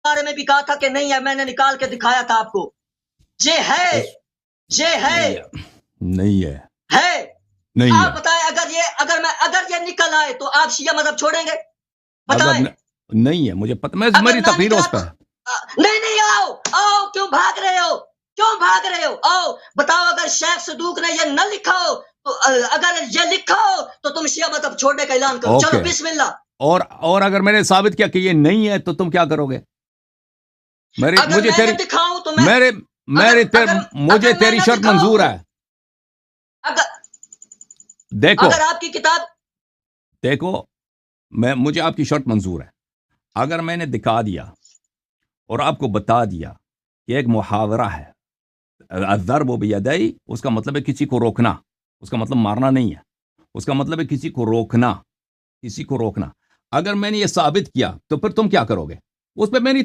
बारे में भी कहा था कि नहीं है, मैंने निकाल के दिखाया था आपको। ये है, ये है, नहीं है, है। नहीं आप है। बताएं, अगर ये निकल आए तो आप शिया मजहब छोड़ेंगे? बताएं। नहीं है, मुझे पता, मैं अगर मेरी ना तकरीर निकला उस तो पर। नहीं नहीं, आओ आओ, क्यों भाग रहे हो? क्यों भाग रहे हो? आओ बताओ, अगर शेख सदूक ने ये न लिखा हो तो अगर ये लिखा हो तो तुम शिया मजहब छोड़ने का ऐलान करो। चलो बिस्मिल्लाह। और अगर मैंने साबित किया कि ये नहीं है तो तुम क्या करोगे? अगर मुझे मैंने तेरी दिखाऊं तो मैं मेरे अगर मेरे तेर, अगर मुझे अगर तेरी मैंने शर्त दिखाऊं मंजूर तो है। अगर देखो अगर आपकी किताब देखो, मुझे आपकी शर्त मंजूर है। अगर मैंने दिखा दिया और आपको बता दिया कि एक मुहावरा है, अज़्ज़र्बु बियदैहि, उसका मतलब है किसी को रोकना, उसका मतलब मारना नहीं है, उसका मतलब है किसी को रोकना, किसी को रोकना। अगर मैंने ये साबित किया तो फिर तुम क्या करोगे? उस पर मेरी